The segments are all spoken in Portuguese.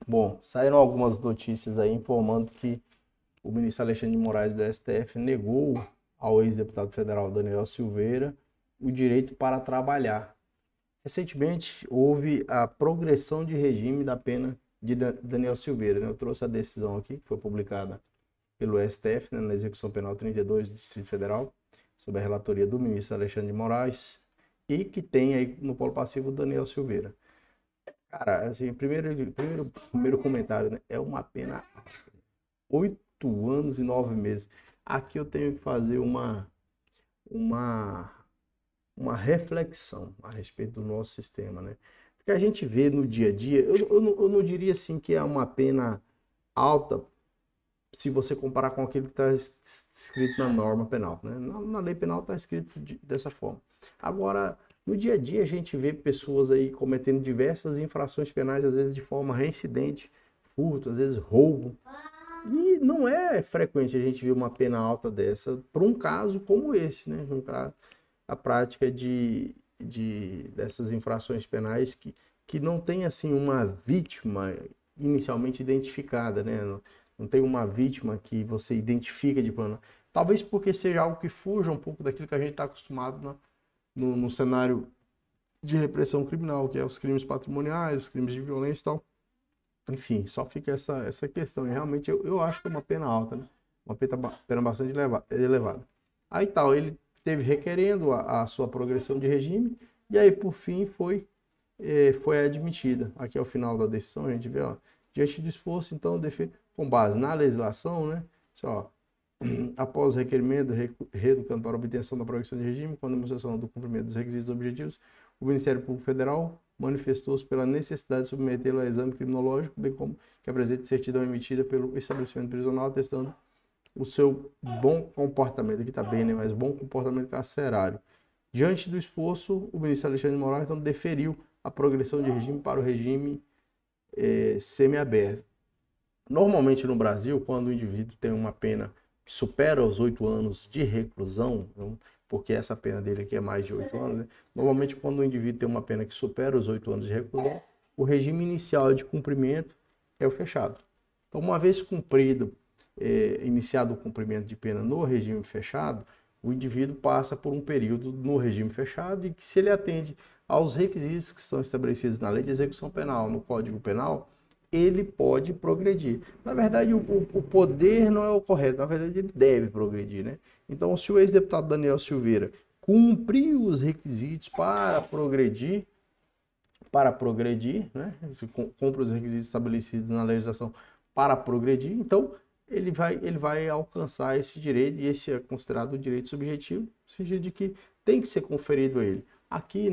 Bom, saíram algumas notícias aí informando que o ministro Alexandre de Moraes do STF negou ao ex-deputado federal Daniel Silveira o direito para trabalhar. Recentemente, houve a progressão de regime da pena de Daniel Silveira, né? Eu trouxe a decisão aqui, que foi publicada pelo STF, né, na Execução Penal 32 do Distrito Federal, sob a relatoria do ministro Alexandre de Moraes, e que tem aí no polo passivo o Daniel Silveira. Cara, assim, primeiro comentário, né? É uma pena 8 anos e 9 meses. Aqui eu tenho que fazer uma, uma reflexão a respeito do nosso sistema, né? Porque a gente vê no dia a dia, eu não diria assim que é uma pena alta se você comparar com aquilo que está escrito na norma penal, né? Na lei penal está escrito dessa forma. Agora, no dia a dia a gente vê pessoas aí cometendo diversas infrações penais, às vezes de forma reincidente, furto, às vezes roubo. E não é frequente a gente ver uma pena alta dessa para um caso como esse, né? A prática dessas infrações penais que não tem assim uma vítima inicialmente identificada, né? Não tem uma vítima que você identifica de plano. Talvez porque seja algo que fuja um pouco daquilo que a gente está acostumado no cenário de repressão criminal, que é os crimes patrimoniais, os crimes de violência e tal. Enfim, só fica essa questão. E realmente eu acho que é uma pena alta, né? Uma pena bastante elevada. Aí tal, ele teve requerendo a sua progressão de regime, e aí por fim foi admitida. Aqui é o final da decisão, a gente vê, ó, diante do esforço, então, com base na legislação, né? Só, após o requerimento reeducando para obtenção da progressão de regime, com a demonstração do cumprimento dos requisitos objetivos, o Ministério Público Federal manifestou-se pela necessidade de submetê-lo a exame criminológico, bem como que apresente certidão emitida pelo estabelecimento prisional, atestando o seu bom comportamento, aqui está bem, né? Mas bom comportamento carcerário. Diante do esforço, o ministro Alexandre de Moraes então deferiu a progressão de regime para o regime semiaberto. Normalmente no Brasil, quando o indivíduo tem uma pena que supera os 8 anos de reclusão, porque essa pena dele aqui é mais de 8 anos, né? Normalmente quando o indivíduo tem uma pena que supera os 8 anos de reclusão, o regime inicial de cumprimento é o fechado. Então, uma vez cumprido, iniciado o cumprimento de pena no regime fechado, o indivíduo passa por um período no regime fechado e que, se ele atende aos requisitos que são estabelecidos na lei de execução penal, no Código Penal, ele pode progredir. Na verdade, o poder não é o correto, na verdade, ele deve progredir, né? Então, se o ex-deputado Daniel Silveira cumpriu os requisitos para progredir, né? Se cumpre os requisitos estabelecidos na legislação para progredir, então ele vai alcançar esse direito, e esse é considerado o direito subjetivo, no sentido de que tem que ser conferido a ele. Aqui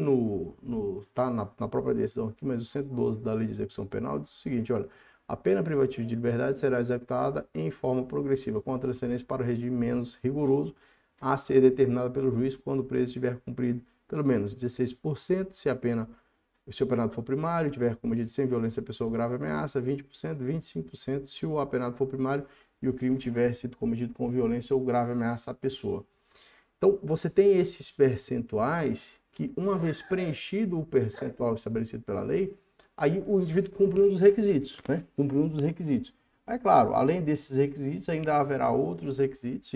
tá na própria decisão aqui, mas o 112 da Lei de Execução Penal diz o seguinte, olha, a pena privativa de liberdade será executada em forma progressiva, com a transferência para o regime menos rigoroso, a ser determinada pelo juiz quando o preso tiver cumprido pelo menos 16%, se o apenado for primário, tiver cometido sem violência pessoa grave ameaça, 20%, 25% se o apenado for primário e o crime tiver sido cometido com violência ou grave ameaça à pessoa. Então, você tem esses percentuais que, uma vez preenchido o percentual estabelecido pela lei, aí o indivíduo cumpre um dos requisitos, né? Cumpre um dos requisitos. Aí, claro, além desses requisitos, ainda haverá outros requisitos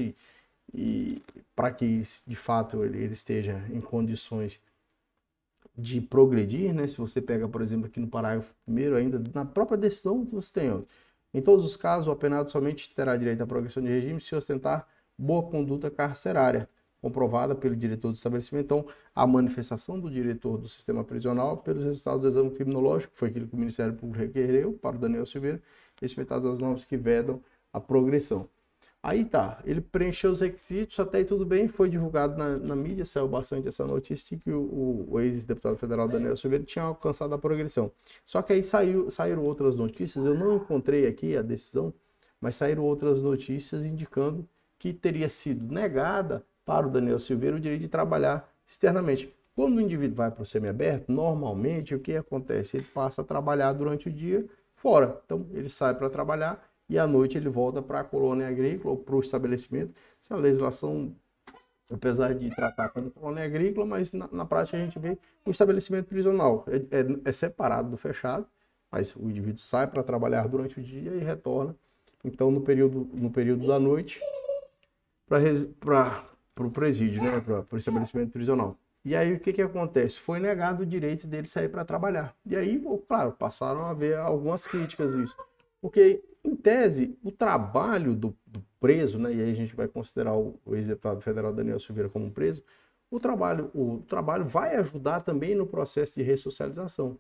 e para que, de fato, ele esteja em condições de progredir, né? Se você pega, por exemplo, aqui no parágrafo 1º, ainda na própria decisão, você tem, ó, em todos os casos, o apenado somente terá direito à progressão de regime se ostentar boa conduta carcerária, comprovada pelo diretor do estabelecimento. Então, a manifestação do diretor do sistema prisional pelos resultados do exame criminológico, que foi aquilo que o Ministério Público requereu para o Daniel Silveira, respeitadas as normas que vedam a progressão. Aí tá, ele preencheu os requisitos, até aí tudo bem, foi divulgado na mídia, saiu bastante essa notícia de que o ex-deputado federal Daniel Silveira tinha alcançado a progressão. Só que aí saíram outras notícias, eu não encontrei aqui a decisão, mas saíram outras notícias indicando que teria sido negada para o Daniel Silveira o direito de trabalhar externamente. Quando o indivíduo vai para o semiaberto, normalmente o que acontece? Ele passa a trabalhar durante o dia fora. Então, ele sai para trabalhar e à noite ele volta para a colônia agrícola ou para o estabelecimento. Essa legislação, apesar de tratar como colônia agrícola, mas na prática a gente vê o estabelecimento prisional. É separado do fechado, Mas o indivíduo sai para trabalhar durante o dia e retorna, então, no período da noite, para o presídio, né? Para o estabelecimento prisional. E aí o que que acontece? Foi negado o direito dele sair para trabalhar. E aí, claro, passaram a haver algumas críticas a isso. Porque, em tese, o trabalho do preso, né? E aí a gente vai considerar o ex-deputado federal Daniel Silveira como um preso, o trabalho vai ajudar também no processo de ressocialização.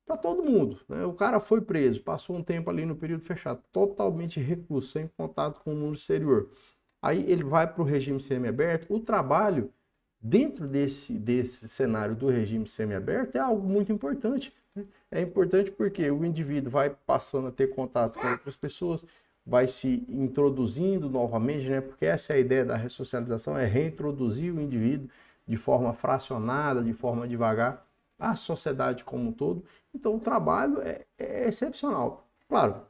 Para todo mundo, né? O cara foi preso, passou um tempo ali no período fechado, totalmente recluso, sem contato com o mundo exterior. Aí ele vai para o regime semiaberto. O trabalho dentro desse cenário do regime semiaberto é algo muito importante, né? É importante porque o indivíduo vai passando a ter contato com outras pessoas, vai se introduzindo novamente, né? Porque essa é a ideia da ressocialização, é reintroduzir o indivíduo de forma fracionada, de forma devagar, à sociedade como um todo. Então o trabalho é excepcional. Claro,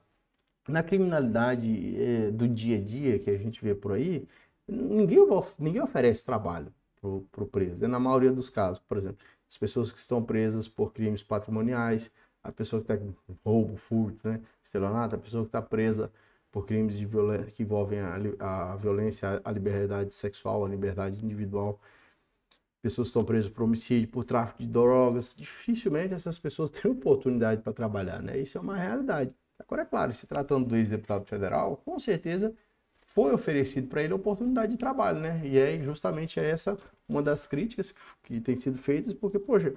na criminalidade do dia a dia que a gente vê por aí, ninguém oferece trabalho para o preso, né? Na maioria dos casos, por exemplo, as pessoas que estão presas por crimes patrimoniais, a pessoa que está com roubo, furto, né, estelionato, a pessoa que está presa por crimes que envolvem a violência, a liberdade sexual, a liberdade individual, pessoas que estão presas por homicídio, por tráfico de drogas, dificilmente essas pessoas têm oportunidade para trabalhar, né? Isso é uma realidade. Agora, é claro, se tratando do ex-deputado federal, com certeza foi oferecido para ele a oportunidade de trabalho, né? E é justamente essa uma das críticas que tem sido feitas, porque, poxa,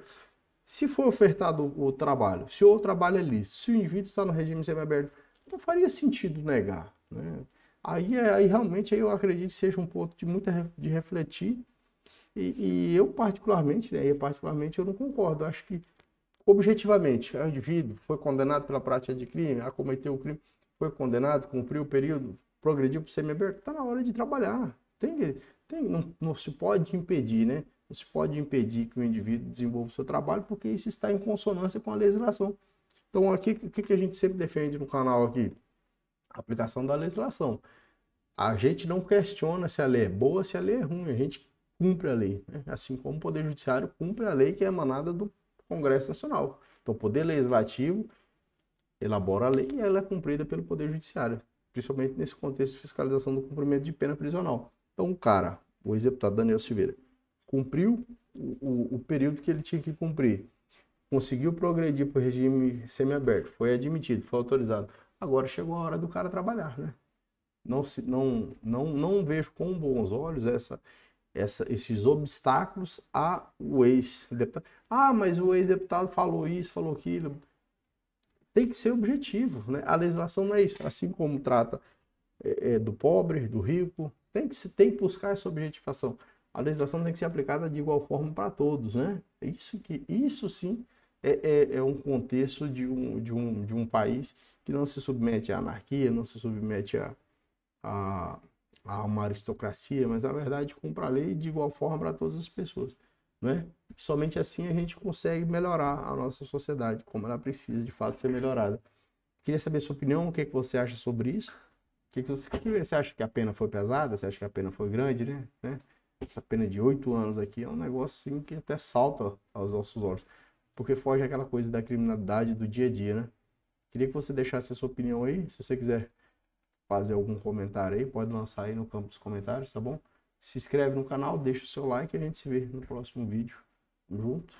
se for ofertado o trabalho, se o trabalho é lícito, se o indivíduo está no regime semiaberto, não faria sentido negar, né? Aí realmente eu acredito que seja um ponto de refletir e eu particularmente, né, eu não concordo. Eu acho que objetivamente, o indivíduo foi condenado pela prática de crime, acometeu o crime, foi condenado, cumpriu o período, progrediu para o semiaberto, está na hora de trabalhar. Não se pode impedir, né? Não se pode impedir que o indivíduo desenvolva o seu trabalho, porque isso está em consonância com a legislação. Então, aqui, o que a gente sempre defende no canal aqui? A aplicação da legislação. A gente não questiona se a lei é boa, se a lei é ruim, a gente cumpre a lei, né? Assim como o Poder Judiciário cumpre a lei que é emanada do Congresso Nacional. Então, o Poder Legislativo elabora a lei e ela é cumprida pelo Poder Judiciário, principalmente nesse contexto de fiscalização do cumprimento de pena prisional. Então, o ex-deputado Daniel Silveira, cumpriu o período que ele tinha que cumprir, conseguiu progredir para o regime semiaberto, foi admitido, foi autorizado. Agora chegou a hora do cara trabalhar, né? Não vejo com bons olhos esses obstáculos ao ex-deputado. Ah, mas o ex-deputado falou isso, falou aquilo. Tem que ser objetivo, né? A legislação não é isso. Assim como trata do pobre, do rico, tem que buscar essa objetivação. A legislação tem que ser aplicada de igual forma para todos, né? Isso sim é um contexto de um país que não se submete à anarquia, não se submete a, a uma aristocracia, mas na verdade cumpre a lei de igual forma para todas as pessoas, né? Somente assim a gente consegue melhorar a nossa sociedade, como ela precisa de fato ser melhorada. Queria saber a sua opinião, o que é que você acha sobre isso? Você acha que a pena foi pesada? Você acha que a pena foi grande, né? Essa pena de 8 anos aqui é um negócio assim, que até salta aos nossos olhos, porque foge aquela coisa da criminalidade do dia a dia, né? Queria que você deixasse a sua opinião aí, se você quiser fazer algum comentário aí, pode lançar aí no campo dos comentários, tá bom? Se inscreve no canal, deixa o seu like e a gente se vê no próximo vídeo. Tamo junto.